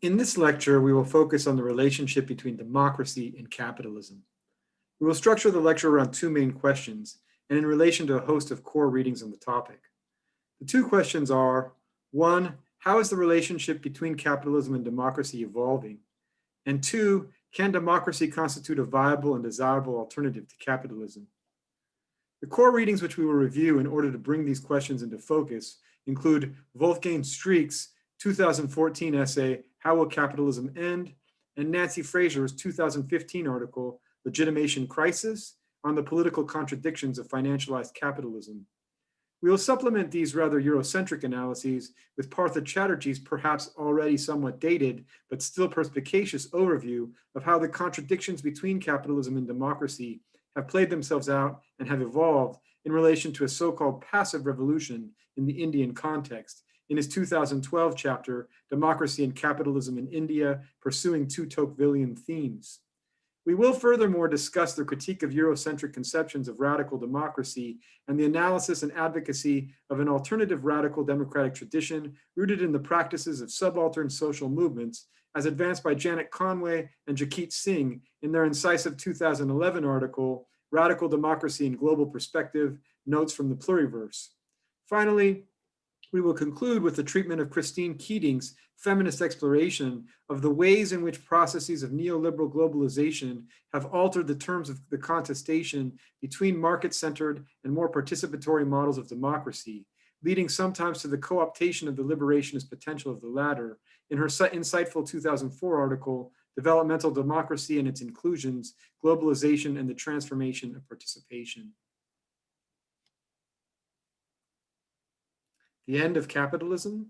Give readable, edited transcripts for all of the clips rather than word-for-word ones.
In this lecture, we will focus on the relationship between democracy and capitalism. We will structure the lecture around two main questions and in relation to a host of core readings on the topic. The two questions are, one, how is the relationship between capitalism and democracy evolving? And two, can democracy constitute a viable and desirable alternative to capitalism? The core readings which we will review in order to bring these questions into focus include Wolfgang Streeck's 2014 essay, How Will Capitalism End? And Nancy Fraser's 2015 article, Legitimation Crisis, on the political contradictions of financialized capitalism. We will supplement these rather Eurocentric analyses with Partha Chatterjee's perhaps already somewhat dated, but still perspicacious overview of how the contradictions between capitalism and democracy have played themselves out and have evolved in relation to a so-called passive revolution in the Indian context, in his 2012 chapter, Democracy and Capitalism in India, Pursuing Two Tocquevillian Themes. We will furthermore discuss the critique of Eurocentric conceptions of radical democracy and the analysis and advocacy of an alternative radical democratic tradition rooted in the practices of subaltern social movements as advanced by Janet Conway and Jaquit Singh in their incisive 2011 article, Radical Democracy in Global Perspective, Notes from the Pluriverse. Finally, we will conclude with the treatment of Christine Keating's feminist exploration of the ways in which processes of neoliberal globalization have altered the terms of the contestation between market-centered and more participatory models of democracy, leading sometimes to the co-optation of the liberationist potential of the latter, in her insightful 2004 article, Developmental Democracy and Its Inclusions, Globalization and the Transformation of Participation. The End of Capitalism?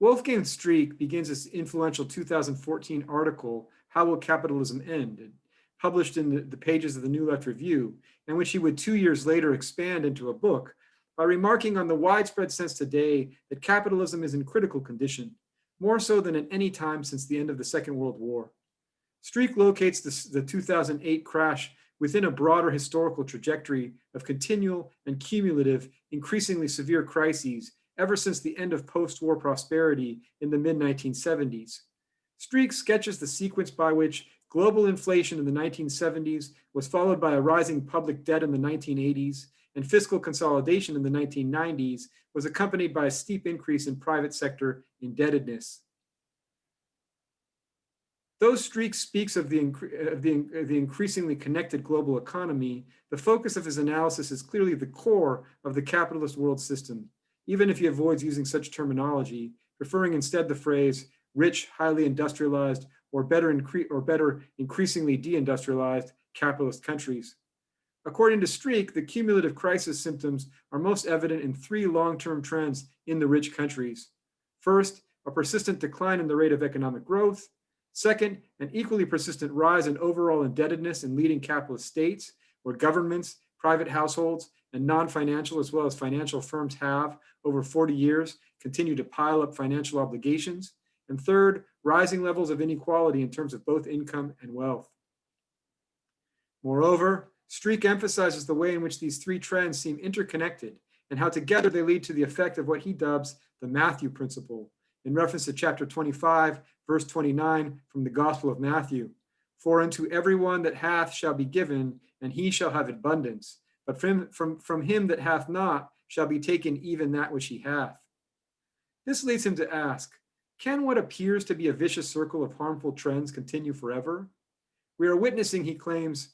Wolfgang Streeck begins his influential 2014 article, How Will Capitalism End?, published in the pages of the New Left Review, and which he would 2 years later expand into a book, by remarking on the widespread sense today that capitalism is in critical condition, more so than at any time since the end of the Second World War. Streeck locates the 2008 crash within a broader historical trajectory of continual and cumulative, increasingly severe crises ever since the end of post-war prosperity in the mid-1970s. Streeck sketches the sequence by which global inflation in the 1970s was followed by a rising public debt in the 1980s, and fiscal consolidation in the 1990s was accompanied by a steep increase in private sector indebtedness. Though Streeck speaks of the increasingly connected global economy, the focus of his analysis is clearly the core of the capitalist world system, even if he avoids using such terminology, preferring instead the phrase rich, highly industrialized, or better increasingly deindustrialized capitalist countries. According to Streeck, the cumulative crisis symptoms are most evident in three long-term trends in the rich countries. First, a persistent decline in the rate of economic growth. Second, an equally persistent rise in overall indebtedness in leading capitalist states, where governments, private households, and non-financial as well as financial firms have, over 40 years, continued to pile up financial obligations. And third, rising levels of inequality in terms of both income and wealth. Moreover, Streeck emphasizes the way in which these three trends seem interconnected and how together they lead to the effect of what he dubs the Matthew principle, in reference to chapter 25, verse 29 from the Gospel of Matthew. For unto everyone that hath shall be given, and he shall have abundance. But from him that hath not shall be taken even that which he hath. This leads him to ask, can what appears to be a vicious circle of harmful trends continue forever? What we are witnessing, he claims,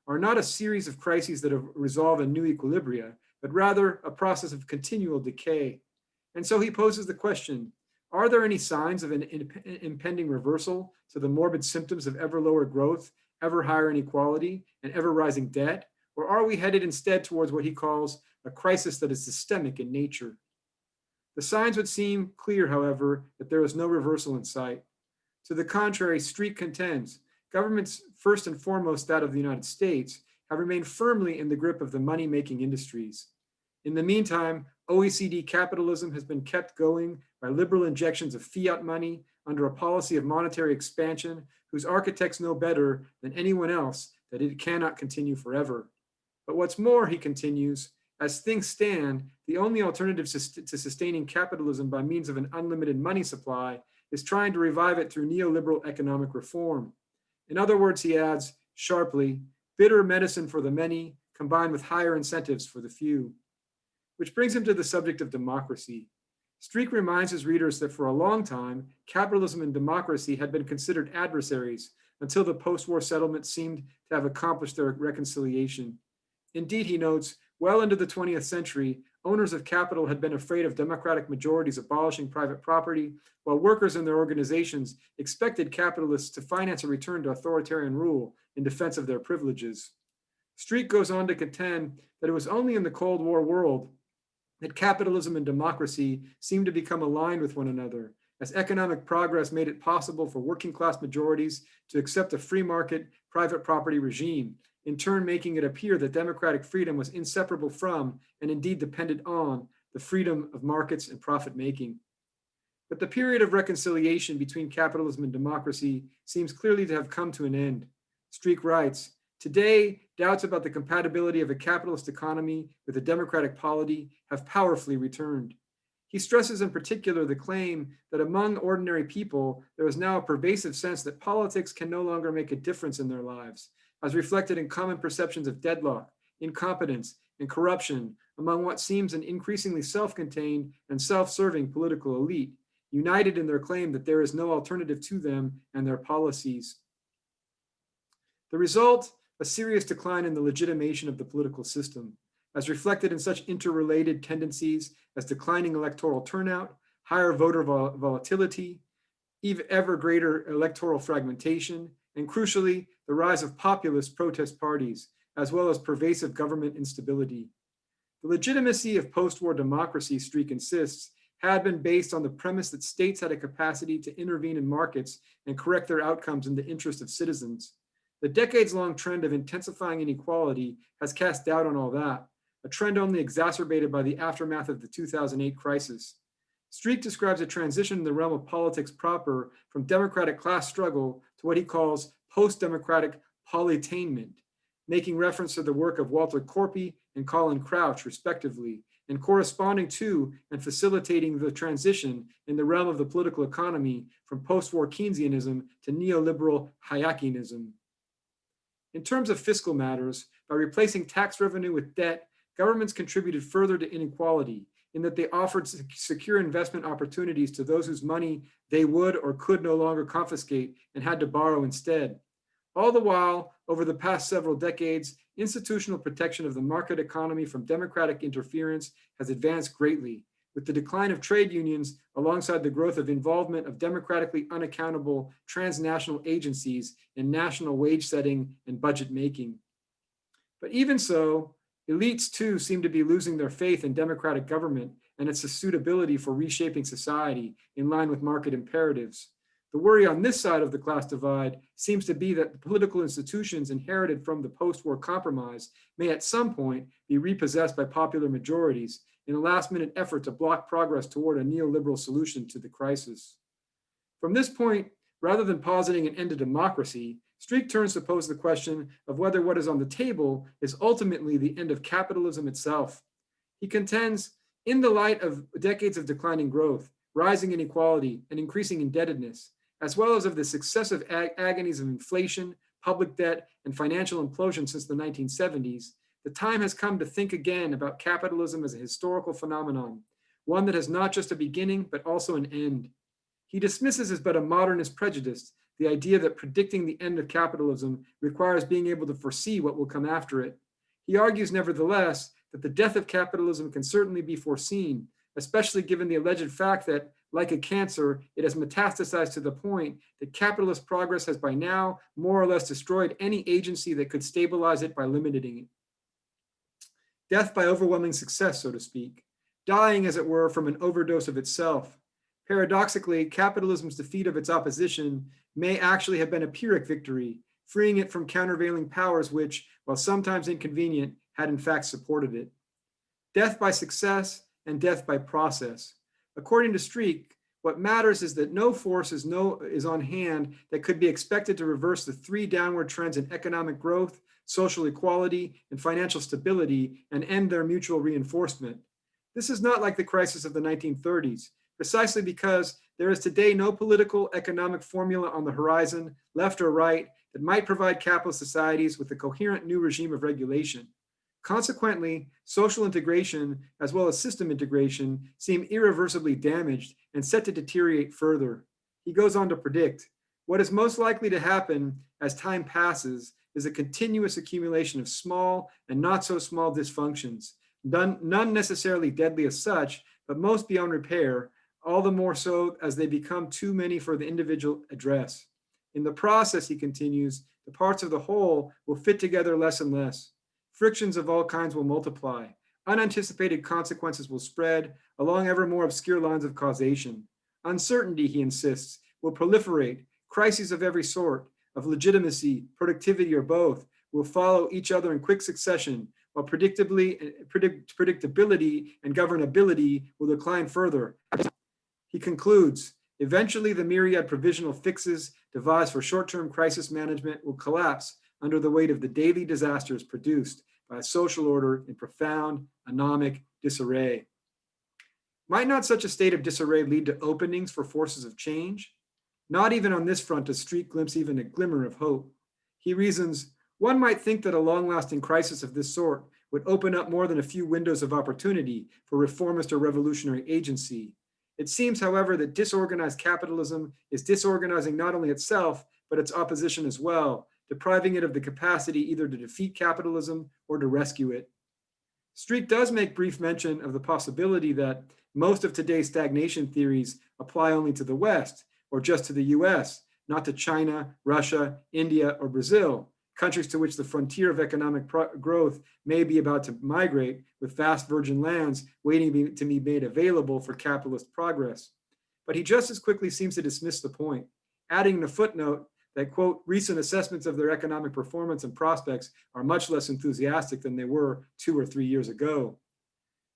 are not a series of crises that resolve a new equilibria, but rather a process of continual decay. And so he poses the question, are there any signs of an impending reversal to the morbid symptoms of ever lower growth, ever higher inequality, and ever rising debt? Or are we headed instead towards what he calls a crisis that is systemic in nature? The signs would seem clear, however, that there is no reversal in sight. To the contrary, Streeck contends, governments, first and foremost that of the United States, have remained firmly in the grip of the money-making industries. In the meantime, OECD capitalism has been kept going by liberal injections of fiat money under a policy of monetary expansion whose architects know better than anyone else that it cannot continue forever. But what's more, he continues, as things stand, the only alternative to sustaining capitalism by means of an unlimited money supply is trying to revive it through neoliberal economic reform. In other words, he adds sharply, bitter medicine for the many combined with higher incentives for the few. Which brings him to the subject of democracy. Streeck reminds his readers that for a long time, capitalism and democracy had been considered adversaries until the post-war settlements seemed to have accomplished their reconciliation. Indeed, he notes, well into the 20th century, owners of capital had been afraid of democratic majorities abolishing private property, while workers and their organizations expected capitalists to finance a return to authoritarian rule in defense of their privileges. Streeck goes on to contend that it was only in the Cold War world that capitalism and democracy seemed to become aligned with one another, as economic progress made it possible for working class majorities to accept a free market, private property regime, in turn making it appear that democratic freedom was inseparable from, and indeed depended on, the freedom of markets and profit making. But the period of reconciliation between capitalism and democracy seems clearly to have come to an end. Streeck writes, today, doubts about the compatibility of a capitalist economy with a democratic polity have powerfully returned. He stresses in particular the claim that among ordinary people, there is now a pervasive sense that politics can no longer make a difference in their lives, as reflected in common perceptions of deadlock, incompetence, and corruption among what seems an increasingly self-contained and self-serving political elite, united in their claim that there is no alternative to them and their policies. The result, a serious decline in the legitimation of the political system, as reflected in such interrelated tendencies as declining electoral turnout, higher voter volatility, ever greater electoral fragmentation, and crucially, the rise of populist protest parties, as well as pervasive government instability. The legitimacy of post-war democracy, Streeck insists, had been based on the premise that states had a capacity to intervene in markets and correct their outcomes in the interest of citizens. The decades-long trend of intensifying inequality has cast doubt on all that, a trend only exacerbated by the aftermath of the 2008 crisis. Streeck describes a transition in the realm of politics proper from democratic class struggle to what he calls post-democratic polytainment, making reference to the work of Walter Korpi and Colin Crouch, respectively, and corresponding to and facilitating the transition in the realm of the political economy from post-war Keynesianism to neoliberal Hayekianism. In terms of fiscal matters, by replacing tax revenue with debt, governments contributed further to inequality in that they offered secure investment opportunities to those whose money they would or could no longer confiscate and had to borrow instead. All the while, over the past several decades, institutional protection of the market economy from democratic interference has advanced greatly, with the decline of trade unions alongside the growth of involvement of democratically unaccountable transnational agencies in national wage setting and budget making. But even so, elites too seem to be losing their faith in democratic government and its suitability for reshaping society in line with market imperatives. The worry on this side of the class divide seems to be that the political institutions inherited from the post-war compromise may at some point be repossessed by popular majorities in a last-minute effort to block progress toward a neoliberal solution to the crisis. From this point, rather than positing an end to democracy, Streeck turns to pose the question of whether what is on the table is ultimately the end of capitalism itself. He contends, in the light of decades of declining growth, rising inequality, and increasing indebtedness, as well as of the successive agonies of inflation, public debt, and financial implosion since the 1970s, the time has come to think again about capitalism as a historical phenomenon, one that has not just a beginning, but also an end. He dismisses as but a modernist prejudice the idea that predicting the end of capitalism requires being able to foresee what will come after it. He argues, nevertheless, that the death of capitalism can certainly be foreseen, especially given the alleged fact that, like a cancer, it has metastasized to the point that capitalist progress has by now more or less destroyed any agency that could stabilize it by limiting it. Death by overwhelming success, so to speak, dying, as it were, from an overdose of itself. Paradoxically, capitalism's defeat of its opposition may actually have been a Pyrrhic victory, freeing it from countervailing powers which, while sometimes inconvenient, had in fact supported it. Death by success and death by process. According to Streeck, what matters is that no force is on hand that could be expected to reverse the three downward trends in economic growth, social equality, and financial stability and end their mutual reinforcement. This is not like the crisis of the 1930s, precisely because there is today no political economic formula on the horizon, left or right, that might provide capitalist societies with a coherent new regime of regulation. Consequently, social integration as well as system integration seem irreversibly damaged and set to deteriorate further. He goes on to predict, what is most likely to happen as time passes is a continuous accumulation of small and not so small dysfunctions, none necessarily deadly as such, but most beyond repair, all the more so as they become too many for the individual address. In the process, he continues, the parts of the whole will fit together less and less. Frictions of all kinds will multiply. Unanticipated consequences will spread along ever more obscure lines of causation. Uncertainty, he insists, will proliferate. Crises of every sort, of legitimacy, productivity, or both, will follow each other in quick succession, while predictability and governability will decline further. He concludes, eventually the myriad provisional fixes devised for short-term crisis management will collapse under the weight of the daily disasters produced by a social order in profound anomic disarray. Might not such a state of disarray lead to openings for forces of change? Not even on this front does Streeck glimpse even a glimmer of hope. He reasons, one might think that a long-lasting crisis of this sort would open up more than a few windows of opportunity for reformist or revolutionary agency. It seems, however, that disorganized capitalism is disorganizing not only itself, but its opposition as well, depriving it of the capacity either to defeat capitalism or to rescue it. Streeck does make brief mention of the possibility that most of today's stagnation theories apply only to the West, or just to the US, not to China, Russia, India, or Brazil, countries to which the frontier of economic growth may be about to migrate, with vast virgin lands waiting to be made available for capitalist progress. But he just as quickly seems to dismiss the point, adding in a footnote that, quote, recent assessments of their economic performance and prospects are much less enthusiastic than they were 2 or 3 years ago.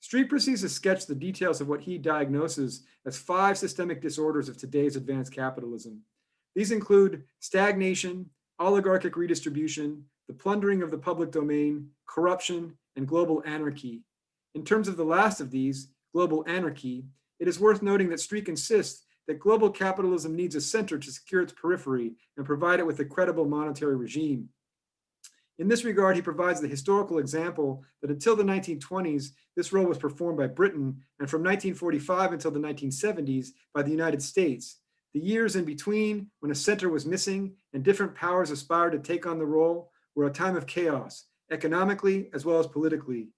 Streeck proceeds to sketch the details of what he diagnoses as 5 systemic disorders of today's advanced capitalism. These include stagnation, oligarchic redistribution, the plundering of the public domain, corruption, and global anarchy. In terms of the last of these, global anarchy, it is worth noting that Streeck insists that global capitalism needs a center to secure its periphery and provide it with a credible monetary regime. In this regard, he provides the historical example that until the 1920s, this role was performed by Britain, and from 1945 until the 1970s by the United States. The years in between, when a center was missing and different powers aspired to take on the role, were a time of chaos, economically as well as politically.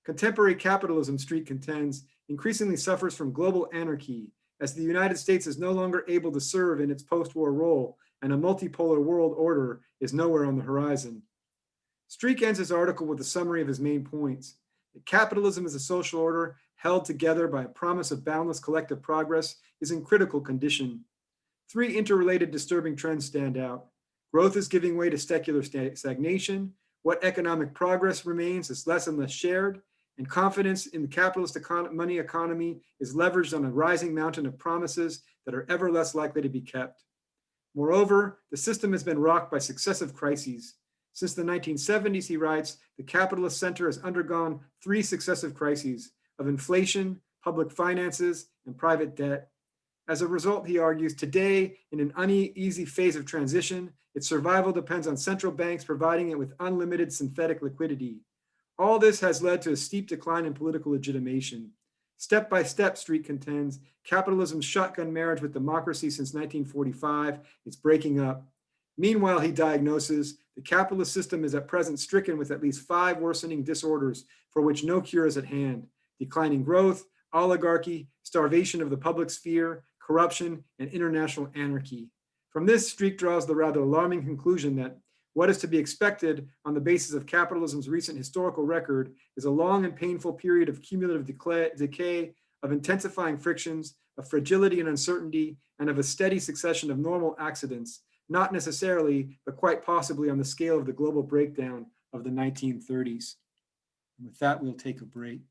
Contemporary capitalism, Streeck contends, increasingly suffers from global anarchy, as the United States is no longer able to serve in its post-war role, and a multipolar world order is nowhere on the horizon. Streeck ends his article with a summary of his main points. That capitalism as a social order held together by a promise of boundless collective progress is in critical condition. 3 interrelated disturbing trends stand out. Growth is giving way to secular stagnation. What economic progress remains is less and less shared, and confidence in the capitalist money economy is leveraged on a rising mountain of promises that are ever less likely to be kept. Moreover, the system has been rocked by successive crises. Since the 1970s, he writes, the capitalist center has undergone 3 successive crises of inflation, public finances, and private debt. As a result, he argues, today, in an uneasy phase of transition, its survival depends on central banks providing it with unlimited synthetic liquidity. All this has led to a steep decline in political legitimation. Step by step, Streeck contends, capitalism's shotgun marriage with democracy since 1945 is breaking up. Meanwhile, he diagnoses, the capitalist system is at present stricken with at least 5 worsening disorders for which no cure is at hand: declining growth, oligarchy, starvation of the public sphere, corruption, and international anarchy. From this, Streeck draws the rather alarming conclusion that what is to be expected on the basis of capitalism's recent historical record is a long and painful period of cumulative decay, of intensifying frictions, of fragility and uncertainty, and of a steady succession of normal accidents, not necessarily, but quite possibly on the scale of the global breakdown of the 1930s. And with that, we'll take a break.